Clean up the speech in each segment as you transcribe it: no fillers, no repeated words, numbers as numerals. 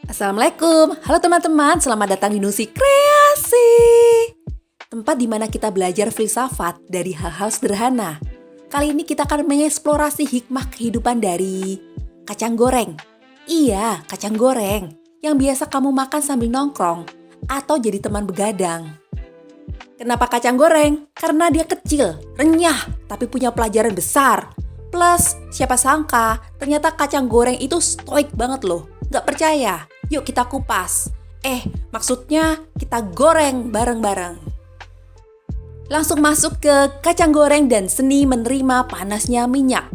Assalamualaikum, halo teman-teman, selamat datang di Nusi Kreasi. Tempat di mana kita belajar filsafat dari hal-hal sederhana. Kali ini kita akan mengeksplorasi hikmah kehidupan dari kacang goreng. Iya, kacang goreng yang biasa kamu makan sambil nongkrong atau jadi teman begadang. Kenapa kacang goreng? Karena dia kecil, renyah, tapi punya pelajaran besar. Plus, siapa sangka ternyata kacang goreng itu stoik banget loh. Gak percaya? Yuk kita kupas. Maksudnya kita goreng bareng-bareng. Langsung masuk ke kacang goreng dan seni menerima panasnya minyak.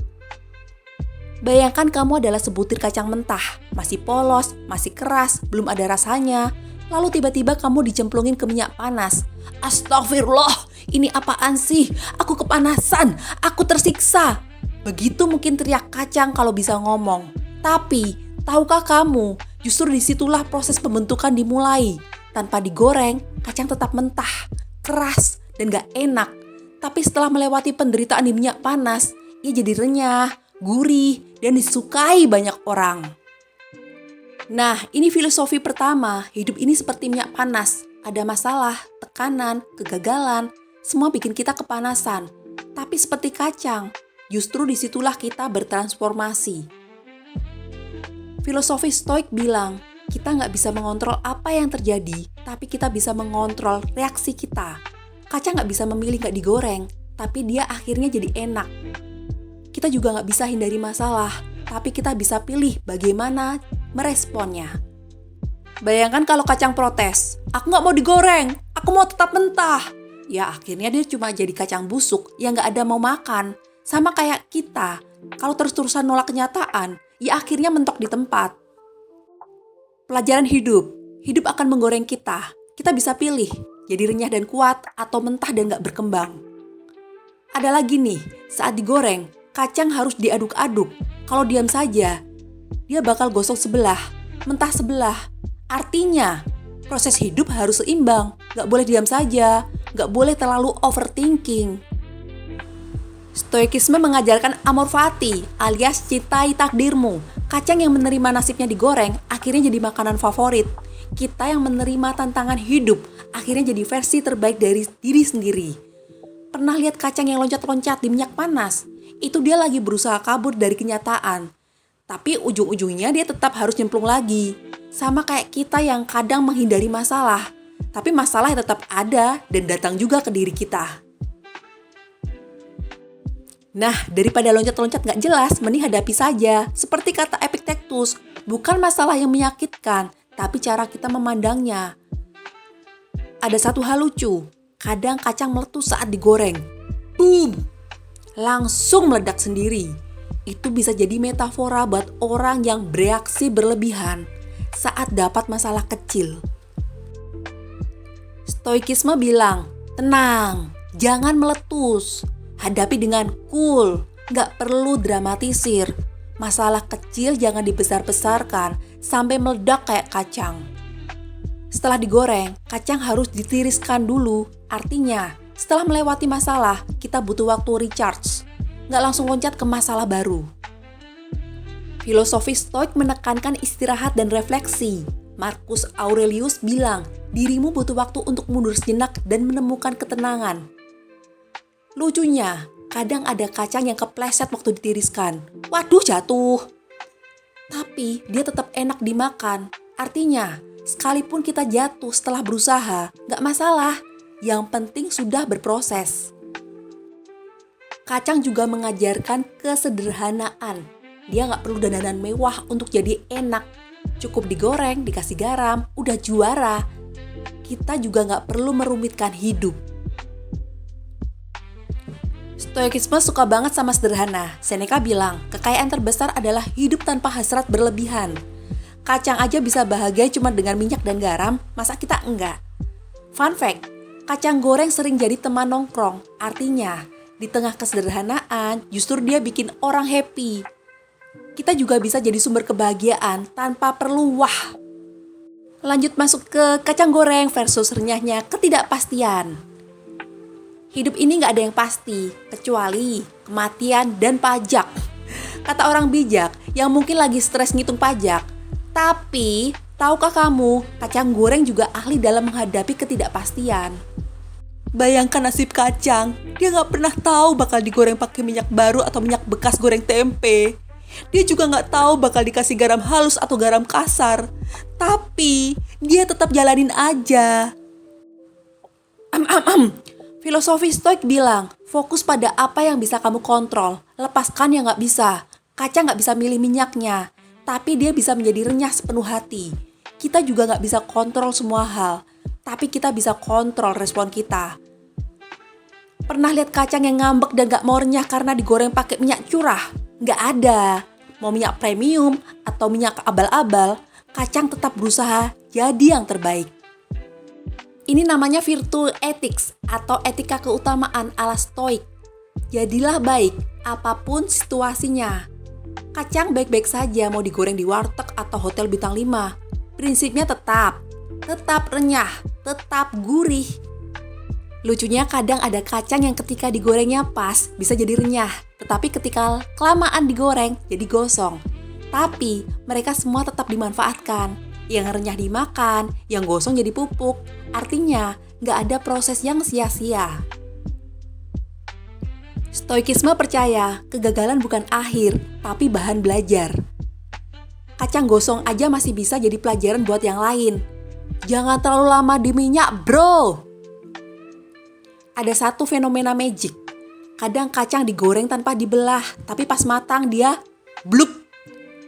Bayangkan kamu adalah sebutir kacang mentah, masih polos, masih keras, belum ada rasanya. Lalu tiba-tiba kamu dicemplungin ke minyak panas. Astagfirullah, ini apaan sih? Aku kepanasan, aku tersiksa. Begitu mungkin teriak kacang kalau bisa ngomong. Tapi, tahukah kamu, justru disitulah proses pembentukan dimulai. Tanpa digoreng, kacang tetap mentah, keras, dan gak enak. Tapi setelah melewati penderitaan di minyak panas, ia jadi renyah, gurih, dan disukai banyak orang. Nah, ini filosofi pertama, hidup ini seperti minyak panas. Ada masalah, tekanan, kegagalan, semua bikin kita kepanasan. Tapi seperti kacang, justru disitulah kita bertransformasi. Filosofi Stoik bilang, kita nggak bisa mengontrol apa yang terjadi, tapi kita bisa mengontrol reaksi kita. Kacang nggak bisa memilih nggak digoreng, tapi dia akhirnya jadi enak. Kita juga nggak bisa hindari masalah, tapi kita bisa pilih bagaimana meresponnya. Bayangkan kalau kacang protes, aku nggak mau digoreng, aku mau tetap mentah. Ya akhirnya dia cuma jadi kacang busuk yang nggak ada mau makan. Sama kayak kita, kalau terus-terusan nolak kenyataan, ya akhirnya mentok di tempat. Pelajaran hidup akan menggoreng kita. Kita bisa pilih, jadi renyah dan kuat atau mentah dan gak berkembang. Ada lagi nih, saat digoreng, kacang harus diaduk-aduk. Kalau diam saja, dia bakal gosong sebelah, mentah sebelah. Artinya, proses hidup harus seimbang. Gak boleh diam saja, gak boleh terlalu overthinking. Stoikisme mengajarkan amor fati alias cintai takdirmu. Kacang yang menerima nasibnya digoreng akhirnya jadi makanan favorit. Kita yang menerima tantangan hidup akhirnya jadi versi terbaik dari diri sendiri. Pernah lihat kacang yang loncat-loncat di minyak panas? Itu dia lagi berusaha kabur dari kenyataan. Tapi ujung-ujungnya dia tetap harus nyemplung lagi. Sama kayak kita yang kadang menghindari masalah. Tapi masalah tetap ada dan datang juga ke diri kita. Nah, daripada loncat-loncat gak jelas, mending hadapi saja. Seperti kata Epictetus, bukan masalah yang menyakitkan, tapi cara kita memandangnya. Ada satu hal lucu, kadang kacang meletus saat digoreng. Boom! Langsung meledak sendiri. Itu bisa jadi metafora buat orang yang bereaksi berlebihan saat dapat masalah kecil. Stoikisme bilang, tenang, jangan meletus. Hadapi dengan cool, gak perlu dramatisir. Masalah kecil jangan dibesar-besarkan sampai meledak kayak kacang. Setelah digoreng, kacang harus ditiriskan dulu. Artinya, setelah melewati masalah, kita butuh waktu recharge. Gak langsung loncat ke masalah baru. Filosofi Stoik menekankan istirahat dan refleksi. Marcus Aurelius bilang, dirimu butuh waktu untuk mundur sejenak dan menemukan ketenangan. Lucunya, kadang ada kacang yang kepleset waktu ditiriskan. Waduh, jatuh. Tapi dia tetap enak dimakan. Artinya, sekalipun kita jatuh setelah berusaha, gak masalah. Yang penting sudah berproses. Kacang juga mengajarkan kesederhanaan. Dia gak perlu dandanan mewah untuk jadi enak. Cukup digoreng, dikasih garam, udah juara. Kita juga gak perlu merumitkan hidup. Stoikisme suka banget sama sederhana. Seneca bilang, kekayaan terbesar adalah hidup tanpa hasrat berlebihan. Kacang aja bisa bahagia cuma dengan minyak dan garam, masa kita enggak? Fun fact, kacang goreng sering jadi teman nongkrong. Artinya, di tengah kesederhanaan, justru dia bikin orang happy. Kita juga bisa jadi sumber kebahagiaan tanpa perlu wah. Lanjut masuk ke kacang goreng versus renyahnya ketidakpastian. Hidup ini gak ada yang pasti, kecuali kematian dan pajak. Kata orang bijak yang mungkin lagi stres ngitung pajak, tapi Tahukah kamu, kacang goreng juga ahli dalam menghadapi ketidakpastian. Bayangkan nasib kacang, dia nggak pernah tahu bakal digoreng pakai minyak baru atau minyak bekas goreng tempe. Dia juga nggak tahu bakal dikasih garam halus atau garam kasar. Tapi, dia tetap jalanin aja. Filosofi Stoik bilang, fokus pada apa yang bisa kamu kontrol, lepaskan yang nggak bisa. Kacang nggak bisa milih minyaknya, tapi dia bisa menjadi renyah sepenuh hati. Kita juga nggak bisa kontrol semua hal, tapi kita bisa kontrol respon kita. Pernah lihat kacang yang ngambek dan gak mau renyah karena digoreng pakai minyak curah? Nggak ada. Mau minyak premium atau minyak abal-abal, kacang tetap berusaha jadi yang terbaik. Ini namanya virtue ethics atau etika keutamaan ala Stoik. Jadilah baik apapun situasinya. Kacang baik-baik saja mau digoreng di warteg atau hotel bintang 5. Prinsipnya tetap renyah, tetap gurih. Lucunya kadang ada kacang yang ketika digorengnya pas bisa jadi renyah, tetapi ketika kelamaan digoreng jadi gosong. Tapi mereka semua tetap dimanfaatkan. Yang renyah dimakan, yang gosong jadi pupuk. Artinya nggak ada proses yang sia-sia. Stoikisme percaya kegagalan bukan akhir, tapi bahan belajar. Kacang gosong aja masih bisa jadi pelajaran buat yang lain. Jangan terlalu lama di minyak, bro. Ada satu fenomena magic. Kadang kacang digoreng tanpa dibelah, tapi pas matang dia blup,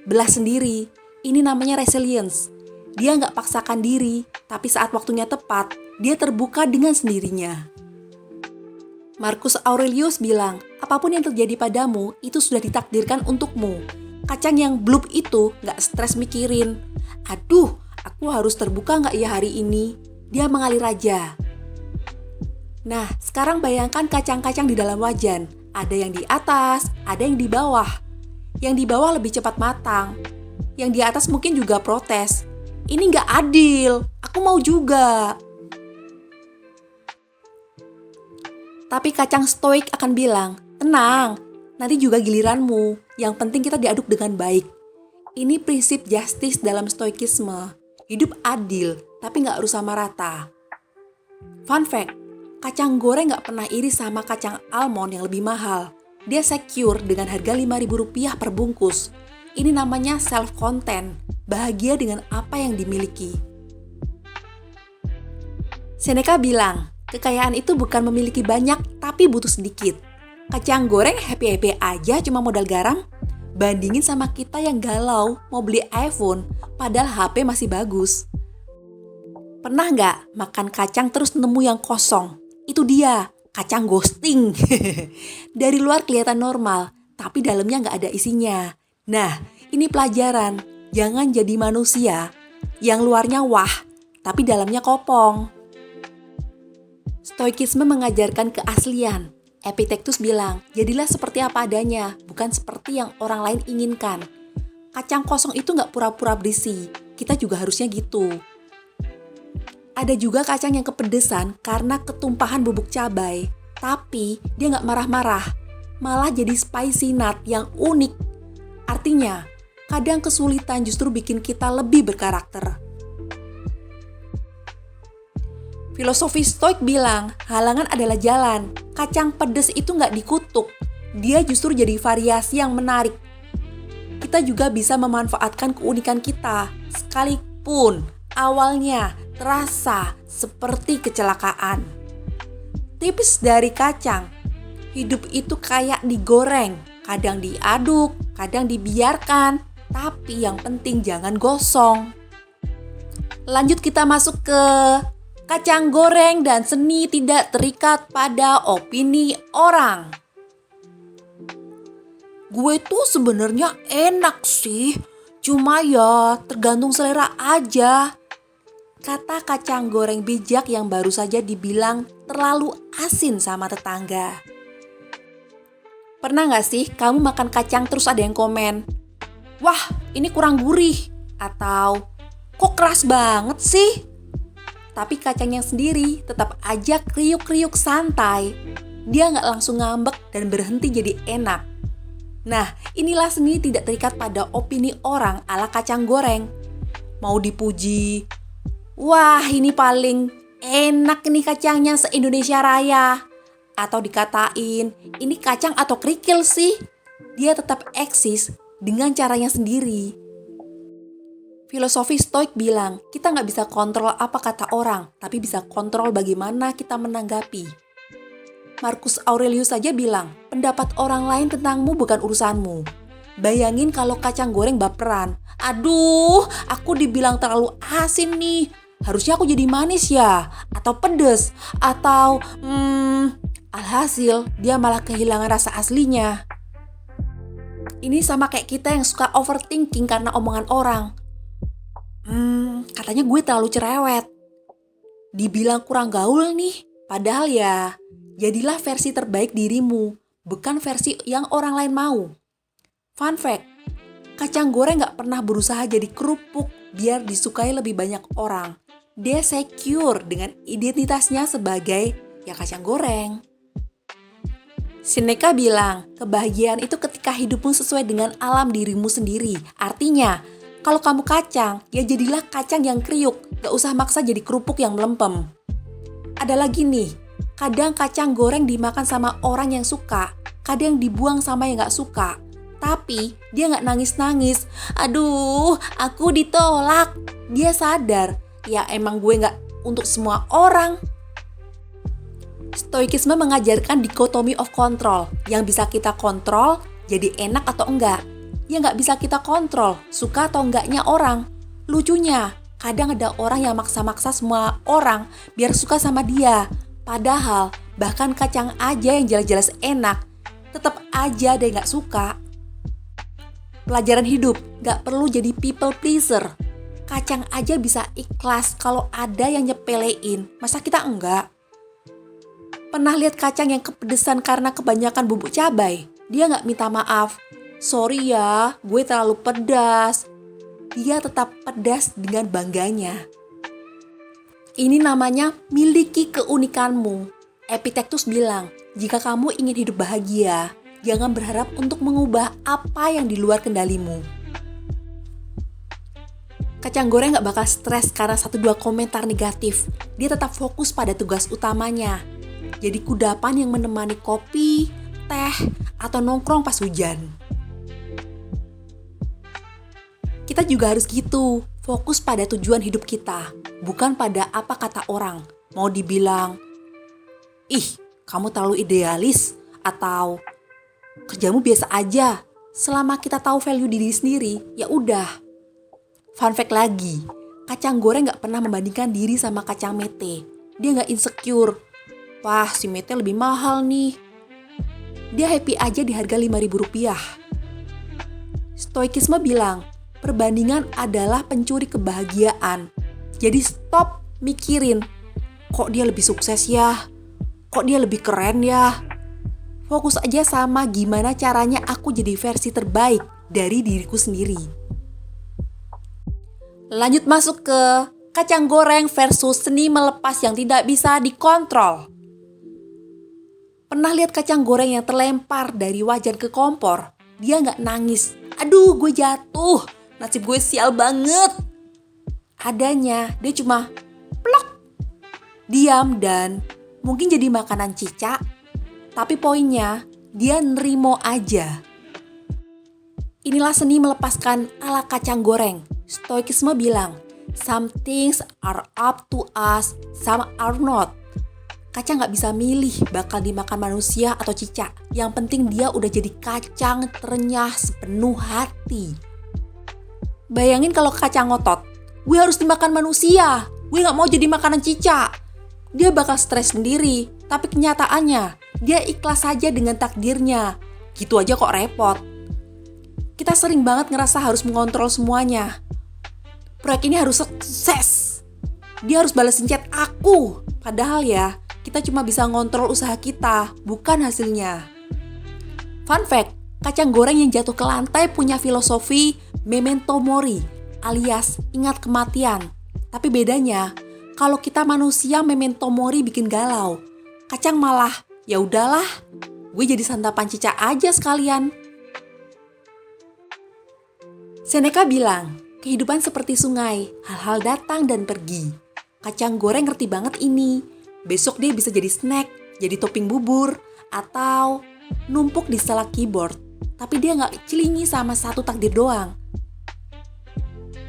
belah sendiri. Ini namanya resilience. Dia nggak paksakan diri, tapi saat waktunya tepat, dia terbuka dengan sendirinya. Marcus Aurelius bilang, apapun yang terjadi padamu, itu sudah ditakdirkan untukmu. Kacang yang blup itu nggak stres mikirin, aduh, aku harus terbuka nggak ya hari ini? Dia mengalir aja. Nah, sekarang bayangkan kacang-kacang di dalam wajan. Ada yang di atas, ada yang di bawah. Yang di bawah lebih cepat matang. Yang di atas mungkin juga protes. Ini nggak adil, aku mau juga. Tapi kacang stoik akan bilang, tenang, nanti juga giliranmu. Yang penting kita diaduk dengan baik. Ini prinsip justice dalam stoikisme. Hidup adil, tapi nggak harus sama rata. Fun fact, kacang goreng nggak pernah iri sama kacang almond yang lebih mahal. Dia secure dengan harga Rp5.000 per bungkus. Ini namanya self-content, bahagia dengan apa yang dimiliki. Seneca bilang, kekayaan itu bukan memiliki banyak, tapi butuh sedikit. Kacang goreng happy-happy aja cuma modal garam. Bandingin sama kita yang galau mau beli iPhone, padahal HP masih bagus. Pernah nggak makan kacang terus nemu yang kosong? Itu dia, kacang ghosting. Dari luar kelihatan normal, tapi dalamnya nggak ada isinya. Nah, ini pelajaran. Jangan jadi manusia yang luarnya wah, tapi dalamnya kopong. Stoikisme mengajarkan keaslian. Epictetus bilang, jadilah seperti apa adanya, bukan seperti yang orang lain inginkan. Kacang kosong itu nggak pura-pura berisi, kita juga harusnya gitu. Ada juga kacang yang kepedesan karena ketumpahan bubuk cabai, tapi dia nggak marah-marah, malah jadi spicy nut yang unik. Artinya, kadang kesulitan justru bikin kita lebih berkarakter. Filosofi Stoik bilang, halangan adalah jalan. Kacang pedas itu nggak dikutuk. Dia justru jadi variasi yang menarik. Kita juga bisa memanfaatkan keunikan kita, sekalipun awalnya terasa seperti kecelakaan. Tips dari kacang, hidup itu kayak digoreng. Kadang diaduk, kadang dibiarkan. Tapi yang penting jangan gosong. Lanjut kita masuk ke kacang goreng dan seni tidak terikat pada opini orang. Gue tuh sebenarnya enak sih, cuma ya tergantung selera aja. Kata kacang goreng bijak yang baru saja dibilang terlalu asin sama tetangga. Pernah gak sih kamu makan kacang terus ada yang komen, wah ini kurang gurih, atau kok keras banget sih? Tapi kacangnya sendiri tetap aja kriuk-kriuk santai. Dia nggak langsung ngambek dan berhenti jadi enak. Nah, inilah seni tidak terikat pada opini orang ala kacang goreng. mau dipuji, wah ini paling enak nih kacangnya se-Indonesia Raya. Atau dikatain, ini kacang atau kerikil sih? Dia tetap eksis dengan caranya sendiri. Filosofi Stoik bilang, kita nggak bisa kontrol apa kata orang, tapi bisa kontrol bagaimana kita menanggapi. Marcus Aurelius saja bilang, pendapat orang lain tentangmu bukan urusanmu. Bayangin kalau kacang goreng baperan. Aduh, aku dibilang terlalu asin nih. Harusnya aku jadi manis ya? Atau pedes? Atau alhasil dia malah kehilangan rasa aslinya. Ini sama kayak kita yang suka overthinking karena omongan orang. Katanya gue terlalu cerewet. Dibilang kurang gaul nih. Padahal ya, jadilah versi terbaik dirimu, bukan versi yang orang lain mau. Fun fact, kacang goreng gak pernah berusaha jadi kerupuk biar disukai lebih banyak orang. Dia secure dengan identitasnya sebagai ya kacang goreng. Seneca bilang, kebahagiaan itu ketika hidupmu sesuai dengan alam dirimu sendiri. Artinya, kalau kamu kacang, ya jadilah kacang yang kriuk. Gak usah maksa jadi kerupuk yang melempem. Ada lagi nih, kadang kacang goreng dimakan sama orang yang suka, kadang dibuang sama yang gak suka. Tapi dia gak nangis-nangis. Aduh, aku ditolak. Dia sadar, ya emang gue gak untuk semua orang. Stoikisme mengajarkan dikotomi of control. Yang bisa kita kontrol, jadi enak atau enggak. Yang gak bisa kita kontrol, suka atau enggaknya orang. Lucunya, kadang ada orang yang maksa-maksa semua orang biar suka sama dia. Padahal, bahkan kacang aja yang jelas-jelas enak, tetap aja dia gak suka. Pelajaran hidup, gak perlu jadi people pleaser. Kacang aja bisa ikhlas kalau ada yang nyepelein, masa kita enggak? Pernah lihat kacang yang kepedesan karena kebanyakan bubuk cabai? Dia gak minta maaf. Sorry ya, gue terlalu pedas. Dia tetap pedas dengan bangganya. Ini namanya miliki keunikanmu. Epictetus bilang, jika kamu ingin hidup bahagia, jangan berharap untuk mengubah apa yang di luar kendalimu. Kacang goreng gak bakal stres karena 1-2 komentar negatif. Dia tetap fokus pada tugas utamanya. Jadi kudapan yang menemani kopi, teh, atau nongkrong pas hujan. Kita juga harus gitu, fokus pada tujuan hidup kita, bukan pada apa kata orang. Mau dibilang, ih kamu terlalu idealis, atau kerjamu biasa aja. Selama kita tahu value diri sendiri, ya udah. Fun fact lagi, kacang goreng gak pernah membandingkan diri sama kacang mete. Dia gak insecure. Wah, si mete lebih mahal nih. Dia happy aja di harga Rp5.000. Stoikisme bilang, perbandingan adalah pencuri kebahagiaan. Jadi stop mikirin, kok dia lebih sukses ya? Kok dia lebih keren ya? Fokus aja sama gimana caranya aku jadi versi terbaik dari diriku sendiri. Lanjut masuk ke kacang goreng versus seni melepas yang tidak bisa dikontrol. Pernah lihat kacang goreng yang terlempar dari wajan ke kompor? Dia gak nangis. Aduh, gue jatuh. Nasib gue sial banget. Adanya, dia cuma plok. Diam dan mungkin jadi makanan cicak. Tapi poinnya, dia nerimo aja. Inilah seni melepaskan ala kacang goreng. Stoikisme bilang, some things are up to us, some are not. Kacang gak bisa milih bakal dimakan manusia atau cicak. Yang penting dia udah jadi kacang terenyah sepenuh hati. Bayangin kalau kacang ngotot, gue harus dimakan manusia, gue gak mau jadi makanan cicak. Dia bakal stres sendiri, tapi kenyataannya dia ikhlas saja dengan takdirnya. Gitu aja kok repot. Kita sering banget ngerasa harus mengontrol semuanya. Proyek ini harus sukses. Dia harus balesin chat aku. Padahal ya, kita cuma bisa ngontrol usaha kita, bukan hasilnya. Fun fact, kacang goreng yang jatuh ke lantai punya filosofi memento mori, alias ingat kematian. Tapi bedanya, kalau kita manusia memento mori bikin galau. Kacang malah, ya udahlah, gue jadi santapan cicak aja sekalian. Seneca bilang, Kehidupan seperti sungai, hal-hal datang dan pergi. Kacang goreng ngerti banget ini. Besok dia bisa jadi snack, jadi topping bubur, atau numpuk di setelah keyboard. Tapi dia nggak celingi sama satu takdir doang.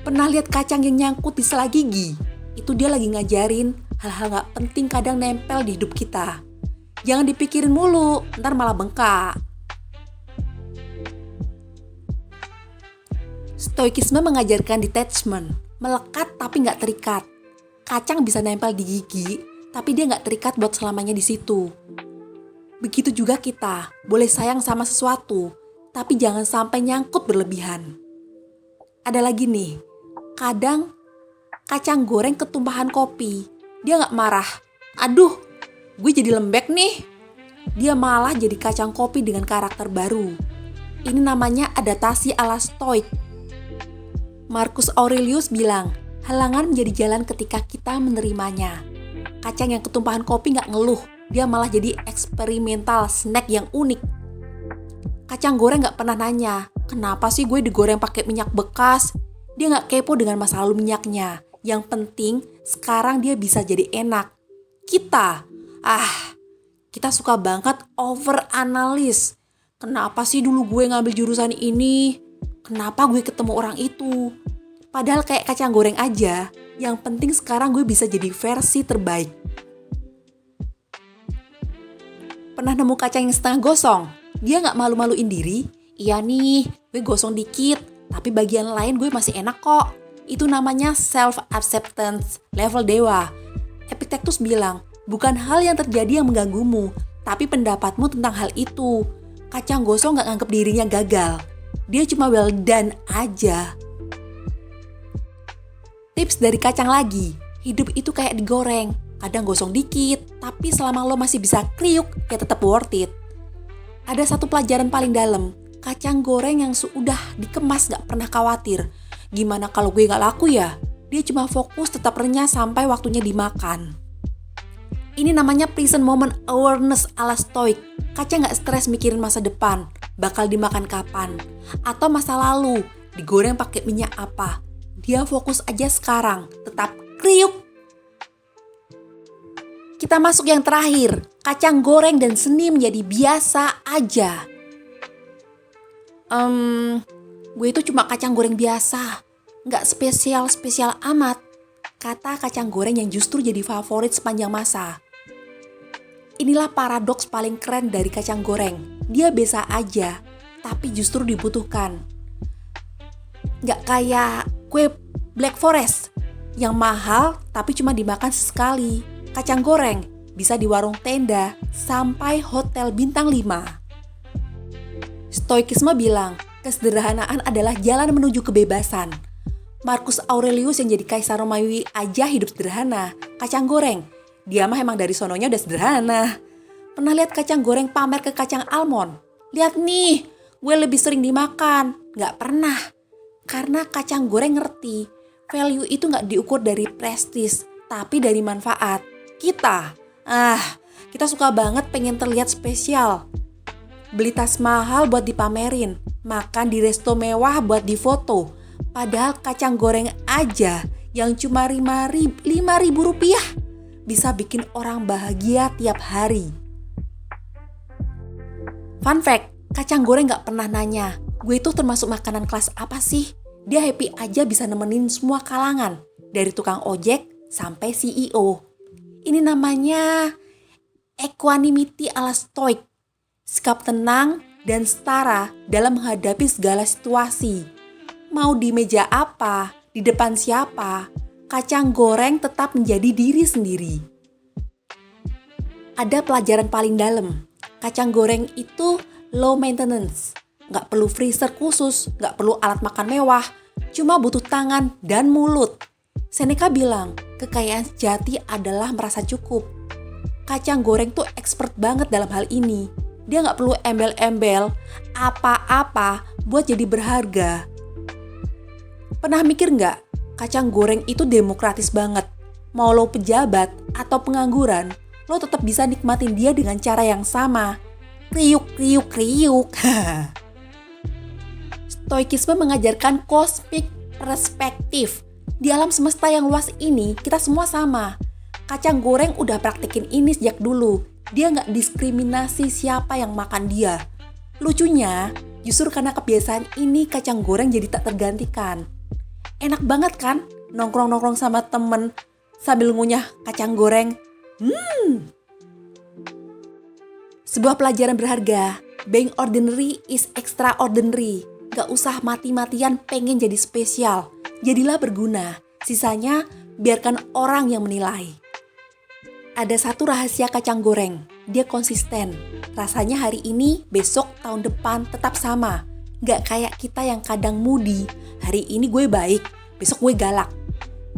Pernah lihat kacang yang nyangkut di sela gigi? Itu dia lagi ngajarin hal-hal nggak penting kadang nempel di hidup kita. Jangan dipikirin mulu, ntar malah bengkak. Stoikisme mengajarkan detachment, melekat tapi nggak terikat. Kacang bisa nempel di gigi, tapi dia nggak terikat buat selamanya di situ. Begitu juga kita, boleh sayang sama sesuatu, tapi jangan sampai nyangkut berlebihan. Ada lagi nih, kadang kacang goreng ketumpahan kopi, dia nggak marah. Aduh, gue jadi lembek nih. Dia malah jadi kacang kopi dengan karakter baru. Ini namanya adaptasi ala stoik. Marcus Aurelius bilang, halangan menjadi jalan ketika kita menerimanya. Kacang yang ketumpahan kopi nggak ngeluh, dia malah jadi eksperimental snack yang unik. Kacang goreng nggak pernah nanya, kenapa sih gue digoreng pakai minyak bekas? Dia nggak kepo dengan masa lalu minyaknya. Yang penting, sekarang dia bisa jadi enak. Kita suka banget over-analysis. Kenapa sih dulu gue ngambil jurusan ini? Kenapa gue ketemu orang itu? Padahal kayak kacang goreng aja, yang penting sekarang gue bisa jadi versi terbaik. Pernah nemu kacang yang setengah gosong? Dia gak malu-maluin diri. Iya nih, gue gosong dikit, tapi bagian lain gue masih enak kok. Itu namanya self-acceptance, level dewa. Epictetus bilang, bukan hal yang terjadi yang mengganggumu, tapi pendapatmu tentang hal itu. Kacang gosong gak nganggep dirinya gagal. Dia cuma well done aja. Tips dari kacang lagi, hidup itu kayak digoreng. Kadang gosong dikit, tapi selama lo masih bisa kriuk, ya tetap worth it. Ada satu pelajaran paling dalam, kacang goreng yang sudah dikemas gak pernah khawatir. Gimana kalau gue gak laku ya? Dia cuma fokus tetap renyah sampai waktunya dimakan. Ini namanya present moment awareness ala stoik. Kacang gak stres mikirin masa depan, bakal dimakan kapan, atau masa lalu, digoreng pakai minyak apa. Dia fokus aja sekarang, tetap kriuk. Kita masuk yang terakhir, kacang goreng dan seni menjadi biasa aja. Gue itu cuma kacang goreng biasa, gak spesial-spesial amat. Kata kacang goreng yang justru jadi favorit sepanjang masa. Inilah paradoks paling keren dari kacang goreng. Dia biasa aja, tapi justru dibutuhkan. Gak kayak kue Black Forest yang mahal tapi cuma dimakan sesekali. Kacang goreng bisa di warung tenda sampai hotel bintang 5. Stoikisme bilang, kesederhanaan adalah jalan menuju kebebasan. Marcus Aurelius yang jadi kaisar Romawi aja hidup sederhana. Kacang goreng, dia mah emang dari sononya udah sederhana. Pernah lihat kacang goreng pamer ke kacang almond? Lihat nih, gue lebih sering dimakan. Gak pernah. Karena kacang goreng ngerti, value itu gak diukur dari prestis, tapi dari manfaat. Kita suka banget pengen terlihat spesial. Beli tas mahal buat dipamerin, makan di resto mewah buat difoto. Padahal kacang goreng aja yang cuma Rp5.000 bisa bikin orang bahagia tiap hari. Fun fact, kacang goreng gak pernah nanya, gue itu termasuk makanan kelas apa sih? Dia happy aja bisa nemenin semua kalangan, dari tukang ojek sampai CEO. Ini namanya equanimity ala stoik. Sikap tenang dan setara dalam menghadapi segala situasi. Mau di meja apa, di depan siapa, kacang goreng tetap menjadi diri sendiri. Ada pelajaran paling dalam. Kacang goreng itu low maintenance. Gak perlu freezer khusus, gak perlu alat makan mewah. Cuma butuh tangan dan mulut. Seneca bilang, kekayaan sejati adalah merasa cukup. Kacang goreng tuh expert banget dalam hal ini. Dia gak perlu embel-embel apa-apa buat jadi berharga. Pernah mikir gak? Kacang goreng itu demokratis banget. Mau lo pejabat atau pengangguran, lo tetap bisa nikmatin dia dengan cara yang sama. Kriuk, kriuk, kriuk. Stoikisme mengajarkan cosmic perspektif. Di alam semesta yang luas ini, kita semua sama. Kacang goreng udah praktekin ini sejak dulu. Dia nggak diskriminasi siapa yang makan dia. Lucunya, justru karena kebiasaan ini kacang goreng jadi tak tergantikan. Enak banget kan nongkrong-nongkrong sama temen sambil ngunyah kacang goreng. Sebuah pelajaran berharga. Being ordinary is extraordinary. Gak usah mati-matian pengen jadi spesial. Jadilah berguna. Sisanya biarkan orang yang menilai. Ada satu rahasia kacang goreng. Dia konsisten. Rasanya hari ini, besok, tahun depan tetap sama. Gak kayak kita yang kadang moody. Hari ini gue baik, besok gue galak.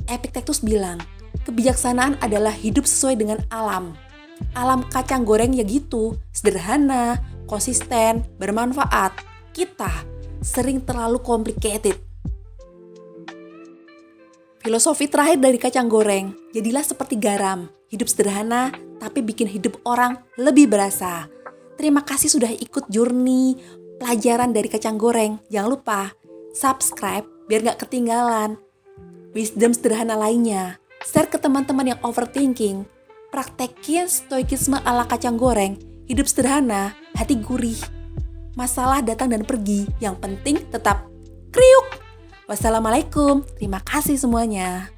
Epictetus bilang, kebijaksanaan adalah hidup sesuai dengan alam. Alam kacang goreng ya gitu, sederhana, konsisten, bermanfaat. Kita sering terlalu complicated. Filosofi terakhir dari kacang goreng, jadilah seperti garam. Hidup sederhana, tapi bikin hidup orang lebih berasa. Terima kasih sudah ikut journey pelajaran dari kacang goreng. Jangan lupa subscribe biar gak ketinggalan wisdom sederhana lainnya. Share ke teman-teman yang overthinking. Praktekin stoikisme ala kacang goreng. Hidup sederhana, hati gurih. Masalah datang dan pergi, yang penting tetap kriuk. Wassalamualaikum, terima kasih semuanya.